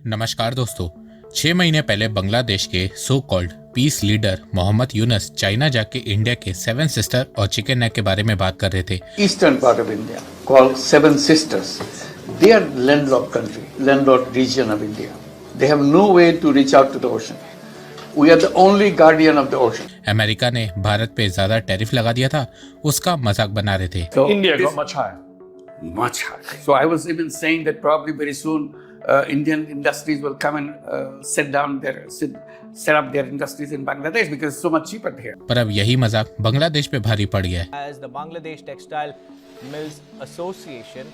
नमस्कार दोस्तों। 6 महीने पहले बांग्लादेश के so called peace leader Mohammad Yunus China जाके इंडिया के सेवन सिस्टर और चिकन नेक के बारे में बात कर रहे थे। Eastern part of India called Seven Sisters. They are landlocked country, landlocked region of India. They have no way to reach out to the ocean. We are the only guardian of the ocean. America ने भारत पे ज्यादा tariff लगा दिया था, उसका मजाक बना रहे थे। So India this- got much higher. much higher. So I was even saying that probably very soon Indian industries will come and set up their industries in Bangladesh because it's so much cheaper here. पर अब यही मजाक बांग्लादेश पे भारी पड़ गया है। As the Bangladesh Textile Mills Association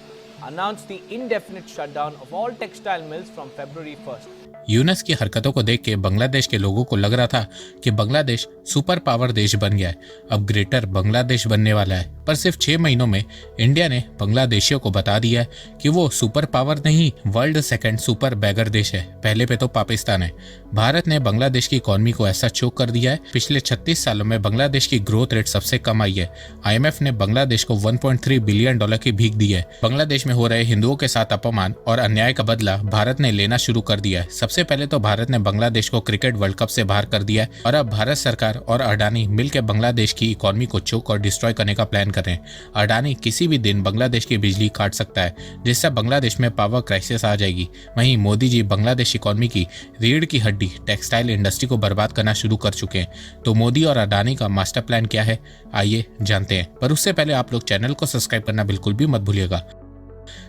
announced the indefinite shutdown of all textile mills from February 1st. Yunus की हरकतों को देख के बांग्लादेश के लोगों को लग रहा था कि बांग्लादेश सुपर पावर देश बन गया है, अब ग्रेटर बांग्लादेश बनने वाला है। पर सिर्फ 6 महीनों में इंडिया ने बांग्लादेशियों को बता दिया है कि वो सुपर पावर नहीं, वर्ल्ड सेकंड सुपर बैगर देश है। पहले पे तो पाकिस्तान है। भारत ने बांग्लादेश की इकोनॉमी को ऐसा चोक कर दिया है। पिछले 36 सालों में बांग्लादेश की ग्रोथ रेट सबसे कम आई है। IMF ने बांग्लादेश को $1.3 बिलियन की भीख दी है। बांग्लादेश में हो रहे हिंदुओं के साथ अपमान और अन्याय का बदला भारत ने लेना शुरू कर दिया है। सबसे पहले तो भारत ने बांग्लादेश को क्रिकेट वर्ल्ड कप से बाहर कर दिया है और अब भारत सरकार और अडानी मिलकर बांग्लादेश की इकोनॉमी को चोक और डिस्ट्रॉय करने का प्लान कर रहे हैं। अडानी किसी भी दिन बांग्लादेश की बिजली काट सकता है, जिससे बांग्लादेश में पावर क्राइसिस आ जाएगी। वहीं मोदी जी बांग्लादेश इकोनॉमी की रीढ़ की हड्डी टेक्सटाइल इंडस्ट्री को बर्बाद करना शुरू कर चुके हैं। तो मोदी और अडानी का मास्टर प्लान क्या है, आइए जानते हैं। पर उससे पहले आप लोग चैनल को सब्सक्राइब करना बिल्कुल भी मत भूलिएगा।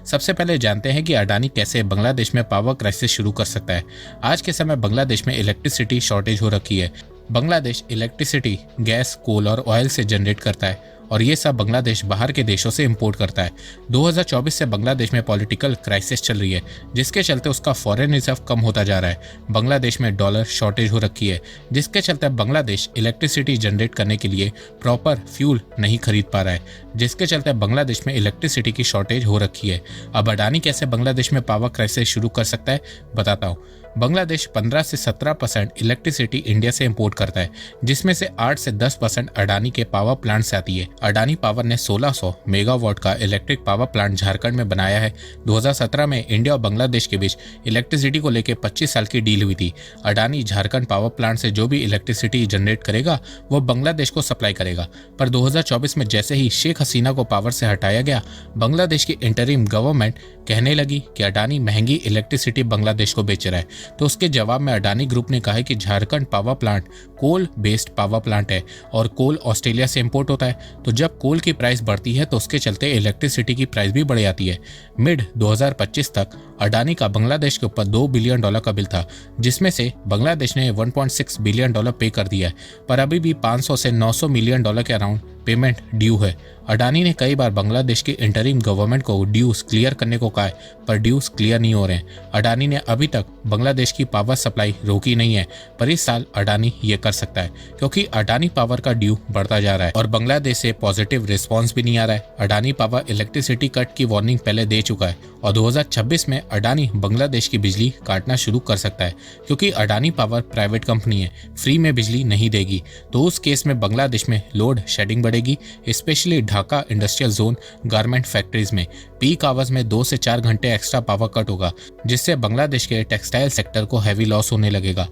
सबसे पहले जानते हैं कि अडानी कैसे बांग्लादेश में पावर क्राइसिस शुरू कर सकता है। आज के समय बांग्लादेश में इलेक्ट्रिसिटी शॉर्टेज हो रखी है। बांग्लादेश इलेक्ट्रिसिटी गैस, कोल और ऑयल से जनरेट करता है और ये सब बांग्लादेश बाहर के देशों से इंपोर्ट करता है। 2024 से बांग्लादेश में पॉलिटिकल क्राइसिस चल रही है, जिसके चलते उसका फॉरेन रिजर्व कम होता जा रहा है। बांग्लादेश में डॉलर शॉर्टेज हो रखी है, जिसके चलते बांग्लादेश इलेक्ट्रिसिटी जनरेट करने के लिए प्रॉपर फ्यूल नहीं खरीद पा रहा है, जिसके चलते बांग्लादेश में इलेक्ट्रिसिटी की शॉर्टेज हो रखी है। अब अडानी कैसे बांग्लादेश में पावर क्राइसिस शुरू कर सकता है, बताता हूँ। बांग्लादेश 15 से 17% इलेक्ट्रिसिटी इंडिया से इंपोर्ट करता है, जिसमें से 8 से 10% अडानी के पावर प्लांट से आती है। अडानी पावर ने 1600 मेगावाट का इलेक्ट्रिक पावर प्लांट झारखंड में बनाया है। 2017 में इंडिया और बांग्लादेश के बीच इलेक्ट्रिसिटी को लेकर 25 साल की डील हुई थी। अडानी झारखंड पावर प्लांट से जो भी इलेक्ट्रिसिटी जनरेट करेगा वो बांग्लादेश को सप्लाई करेगा। पर 2024 में जैसे ही शेख हसीना को पावर से हटाया गया, बांग्लादेश की इंटरिम गवर्नमेंट कहने लगी कि अडानी महंगी इलेक्ट्रिसिटी बांग्लादेश को बेच रहा है। तो उसके जवाब में अडानी ग्रुप ने कहा है कि Jharkhand power plant coal based power plant है और कोल ऑस्ट्रेलिया से इंपोर्ट होता है। तो जब कोल की प्राइस बढ़ती है तो उसके चलते इलेक्ट्रिसिटी की प्राइस भी बढ़ जाती है। मिड 2025 तक अडानी का बांग्लादेश के ऊपर $2 बिलियन का बिल था, जिसमें से बांग्लादेश ने $1.6 बिलियन पे कर दिया है। पर अभी भी 500 से 900 मिलियन के अराउंड पेमेंट ड्यू है। अडानी ने कई बार बांग्लादेश की इंटरिम गवर्नमेंट को ड्यूज क्लियर करने को कहा है, पर ड्यूज क्लियर नहीं हो रहे हैं। अडानी ने अभी तक बांग्लादेश की पावर सप्लाई रोकी नहीं है, पर इस साल अडानी ये कर सकता है, क्योंकि अडानी पावर का ड्यू बढ़ता जा रहा है और बांग्लादेश से पॉजिटिव रिस्पॉन्स भी नहीं आ रहा है। अडानी पावर इलेक्ट्रिसिटी कट की वार्निंग पहले दे चुका है और 2026 में अडानी बांग्लादेश की बिजली काटना शुरू कर सकता है, क्योंकि अडानी पावर प्राइवेट कंपनी है, फ्री में बिजली नहीं देगी। तो उस केस में बांग्लादेश में लोड शेडिंग बढ़ेगी, specially Dhaka industrial zone garment factories में पीक आवर्स में 2 से 4 घंटे एक्स्ट्रा पावर कट होगा, जिससे बांग्लादेश के टेक्सटाइल सेक्टर को हैवी लॉस होने लगेगा।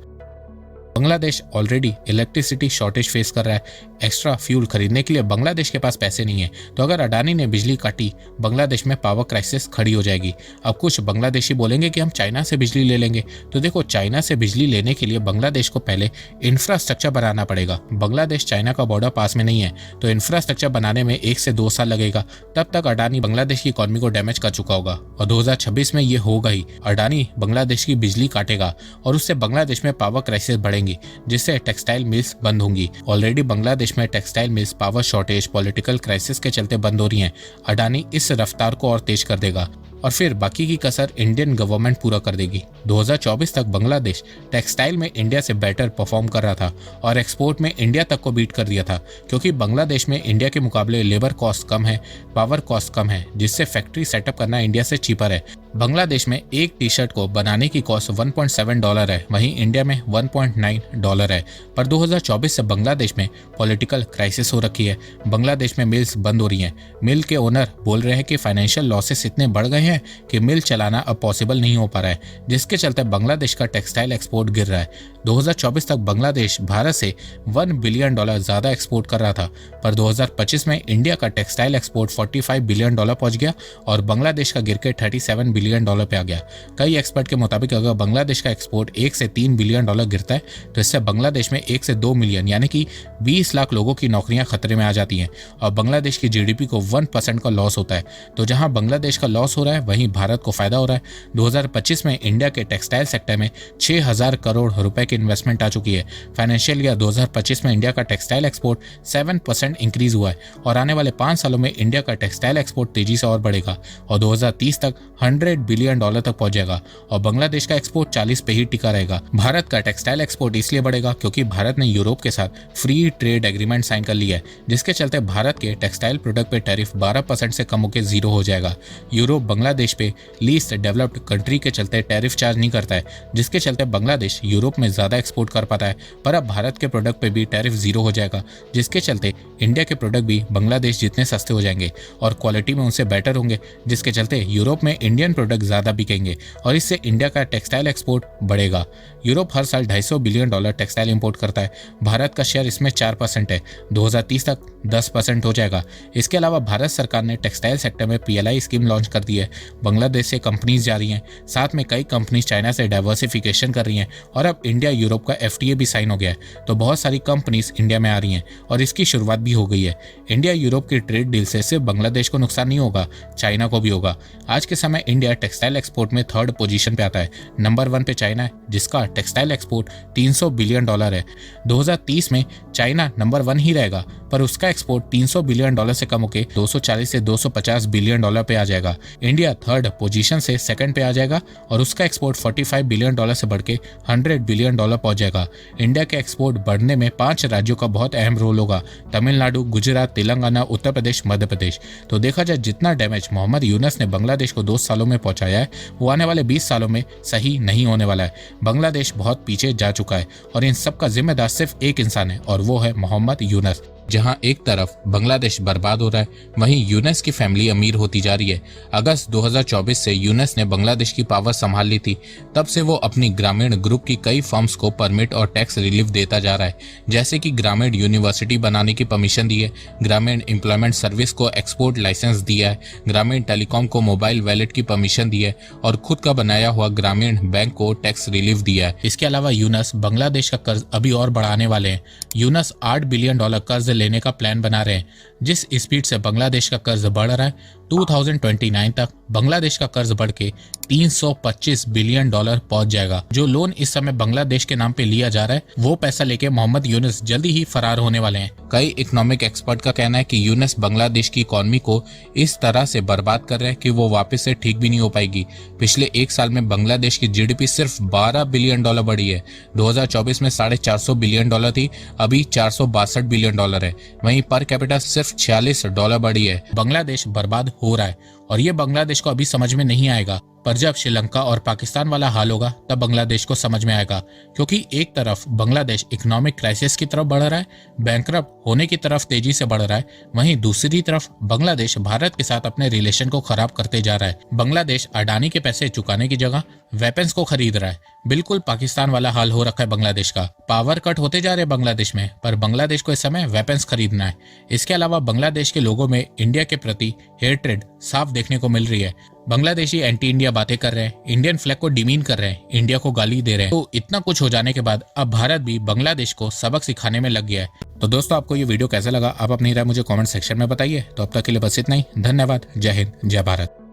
Bangladesh already electricity shortage face कर रहा है। एक्स्ट्रा फ्यूल खरीदने के लिए बांग्लादेश के पास पैसे नहीं है। तो अगर अडानी ने बिजली काटी, बांग्लादेश में पावर क्राइसिस खड़ी हो जाएगी। अब कुछ बांग्लादेशी बोलेंगे कि हम चाइना से बिजली ले लेंगे। तो देखो, चाइना से बिजली लेने के लिए बांग्लादेश को पहले इंफ्रास्ट्रक्चर बनाना पड़ेगा। बांग्लादेश चाइना का बॉर्डर पास में नहीं है, तो इंफ्रास्ट्रक्चर बनाने में 1 से 2 साल लगेगा। तब तक अडानी बांग्लादेश की इकोनॉमी को डैमेज कर चुका होगा और 2026 में ये होगा ही। अडानी बांग्लादेश की बिजली काटेगा और उससे बांग्लादेश में पावर क्राइसिस बढ़ेंगी, जिससे टेक्सटाइल मिल्स बंद होंगी। ऑलरेडी बांग्लादेश में textile mills power shortage, political crisis के चलते बंद हो रही हैं। अडानी इस रफ्तार को और तेज कर देगा और फिर बाकी की कसर इंडियन गवर्नमेंट पूरा कर देगी। 2024 तक बांग्लादेश टेक्सटाइल में इंडिया से बेटर परफॉर्म कर रहा था और एक्सपोर्ट में इंडिया तक को बीट कर दिया था, क्योंकि बांग्लादेश में इंडिया के मुकाबले लेबर कॉस्ट कम है, पावर कॉस्ट कम है, जिससे फैक्ट्री सेटअप करना इंडिया से चीपर है। बांग्लादेश में एक टी-शर्ट को बनाने की कॉस्ट $1.7 है, वहीं इंडिया में $1.9 है। पर 2024 से बांग्लादेश में पॉलिटिकल क्राइसिस हो रखी है। बांग्लादेश में मिल्स बंद हो रही हैं। मिल के ओनर बोल रहे हैं कि फाइनेंशियल लॉसेस इतने बढ़ गए हैं हैं कि मिल चलाना अब पॉसिबल नहीं हो पा रहा है, जिसके चलते बांग्लादेश का टेक्सटाइल एक्सपोर्ट गिर रहा है। 2024 तक बांग्लादेश भारत से $1 बिलियन ज्यादा एक्सपोर्ट कर रहा था, पर 2025 में इंडिया का टेक्सटाइल एक्सपोर्ट $45 बिलियन पहुंच गया और बांग्लादेश का गिर के $37 बिलियन पे आ गया। कई एक्सपर्ट के मुताबिक अगर बांग्लादेश का एक्सपोर्ट 1 से 3 बिलियन डॉलर गिरता है तो इससे बांग्लादेश में 1 से 2 मिलियन यानी कि 20 लाख लोगों की नौकरियां खतरे में आ जाती हैं और बांग्लादेश की जीडीपी को 1% का लॉस होता है। तो जहां बांग्लादेश का लॉस हो रहा है वहीं भारत को फायदा हो रहा है। 2025 में इंडिया के टेक्सटाइल सेक्टर में 6,000 करोड़ रुपए की इन्वेस्टमेंट आ चुकी है। फाइनेंशियल ईयर 2025 में इंडिया का टेक्सटाइल एक्सपोर्ट 7% इंक्रीज हुआ है और आने वाले 5 सालों में इंडिया का टेक्सटाइल एक्सपोर्ट तेजी से और बढ़ेगा और 2030 तक $100 बिलियन तक पहुंच जाएगा और बांग्लादेश का एक्सपोर्ट 40 पे ही टिका रहेगा। भारत का टेक्सटाइल एक्सपोर्ट इसलिए बढ़ेगा क्योंकि भारत ने यूरोप के साथ फ्री ट्रेड एग्रीमेंट साइन कर लिया है, जिसके चलते भारत के टेक्सटाइल प्रोडक्ट पे टैरिफ 12% से कम होकर 0 हो जाएगा। यूरोप बांग्लादेश पे लीस्ट डेवलप्ड कंट्री के चलते टैरिफ चार्ज नहीं करता है, जिसके चलते बांग्लादेश यूरोप में ज्यादा एक्सपोर्ट कर पाता है। पर अब भारत के प्रोडक्ट पे भी टैरिफ 0 हो जाएगा, जिसके चलते इंडिया के प्रोडक्ट भी बांग्लादेश जितने सस्ते हो जाएंगे और क्वालिटी में उनसे बेटर होंगे, जिसके चलते यूरोप में इंडियन प्रोडक्ट ज्यादा बिकेंगे और इससे इंडिया का टेक्सटाइल एक्सपोर्ट बढ़ेगा। यूरोप हर साल $250 बिलियन टेक्सटाइल इंपोर्ट करता है, भारत का शेयर इसमें 4% है। 2030 तक 10% हो जाएगा। इसके अलावा भारत सरकार ने टेक्सटाइल सेक्टर में PLI स्कीम लॉन्च कर दी है। बांग्लादेश से कंपनीज जा रही हैं, साथ में कई कंपनीज चाइना से डाइवर्सिफिकेशन कर रही हैं और अब इंडिया यूरोप का FTA भी साइन हो गया है, तो बहुत सारी कंपनीज इंडिया में आ रही हैं और इसकी शुरुआत भी हो गई है। इंडिया यूरोप की ट्रेड डील से सिर्फ बांग्लादेश को नुकसान नहीं होगा, चाइना को भी होगा। आज के समय इंडिया टेक्सटाइल एक्सपोर्ट में 3rd पोजीशन पे आता है। नंबर 1 पे चाइना है, जिसका टेक्सटाइल एक्सपोर्ट $300 बिलियन है। 2030 में चाइना नंबर 1 ही रहेगा, पर उसका एक्सपोर्ट $300 बिलियन से कम होकर 240 से 250 बिलियन डॉलर पे आ जाएगा। इंडिया 3rd पोजीशन से 2nd पे आ जाएगा और उसका एक्सपोर्ट $45 बिलियन से बढ़ के $100 बिलियन पहुंच जाएगा। इंडिया के एक्सपोर्ट बढ़ने में 5 राज्यों का बहुत अहम रोल होगा: तमिलनाडु, गुजरात, तेलंगाना, उत्तर प्रदेश, मध्य प्रदेश। तो देखा जाए जितना डैमेज मोहम्मद यूनुस ने बांग्लादेश को 2 सालों में पहुंचाया है वो आने वाले 20 सालों में सही नहीं होने वाला है। बांग्लादेश बहुत पीछे जा चुका है और इन सब का जिम्मेदार सिर्फ एक इंसान है और वो है मोहम्मद यूनुस। जहां एक तरफ बांग्लादेश बर्बाद हो रहा है, वहीं यूनुस की फैमिली अमीर होती जा रही है। अगस्त 2024 से यूनुस ने बांग्लादेश की पावर संभाल ली थी, तब से वो अपनी ग्रामीण ग्रुप की कई फर्म्स को परमिट और टैक्स रिलीफ देता जा रहा है, जैसे कि ग्रामीण यूनिवर्सिटी बनाने की परमिशन दी है, ग्रामीण एम्प्लॉयमेंट सर्विस को एक्सपोर्ट लाइसेंस दिया है, ग्रामीण टेलीकॉम को मोबाइल वैलेट की परमिशन दी है और खुद का बनाया हुआ ग्रामीण बैंक को टैक्स रिलीफ दिया है। इसके अलावा यूनुस बांग्लादेश का कर्ज अभी और बढ़ाने वाले हैं। यूनुस $8 बिलियन कर्ज लेने का प्लान बना रहे हैं। जिस स्पीड से बांग्लादेश का कर्ज बढ़ रहा है, 2029 तक बांग्लादेश का कर्ज बढ़ के $325 बिलियन पहुंच जाएगा। जो लोन इस समय बांग्लादेश के नाम पे लिया जा रहा है वो पैसा लेके मोहम्मद यूनुस जल्दी ही फरार होने वाले हैं। कई इकोनॉमिक एक्सपर्ट का कहना है कि यूनुस बांग्लादेश की इकोनॉमी को इस तरह से बर्बाद कर रहे हैं कि वो वापस से ठीक भी नहीं हो पाएगी। पिछले 1 साल में बांग्लादेश की जीडीपी सिर्फ $12 बिलियन बढ़ी है। 2024 में $450 बिलियन थी, अभी $462 बिलियन है। वहीं पर कैपिटा सिर्फ $46 बढ़ी है। बांग्लादेश बर्बाद हो रहा है और ये बांग्लादेश को अभी समझ में नहीं आएगा, पर जब श्रीलंका और पाकिस्तान वाला हाल होगा तब बांग्लादेश को समझ में आएगा। क्योंकि एक तरफ बांग्लादेश इकोनॉमिक क्राइसिस की तरफ बढ़ रहा है, बैंकरप्ट होने की तरफ तेजी से बढ़ रहा है, वहीं दूसरी तरफ बांग्लादेश भारत के साथ अपने रिलेशन को खराब करते जा रहा है। बांग्लादेश अडानी के पैसे चुकाने की जगह वेपन्स को खरीद रहा है। बिल्कुल पाकिस्तान वाला हाल हो रखा है बांग्लादेश का। पावर कट होते जा रहे हैं बांग्लादेश में, पर बांग्लादेश को इस समय वेपन्स खरीदना है। इसके अलावा बांग्लादेश के लोगों में इंडिया के प्रति हेट्रेड साफ देखने को मिल रही है। बांग्लादेशी एंटी इंडिया बातें कर रहे हैं, इंडियन फ्लैग को डिमीन कर रहे हैं, इंडिया को गाली दे रहे हैं। तो इतना कुछ हो जाने के बाद अब भारत भी बांग्लादेश को सबक सिखाने में लग गया है। तो दोस्तों, आपको ये वीडियो कैसा लगा आप अपनी राय मुझे कमेंट सेक्शन में बताइए। तो अब तक के लिए बस इतना ही। धन्यवाद। जय हिंद, जय भारत।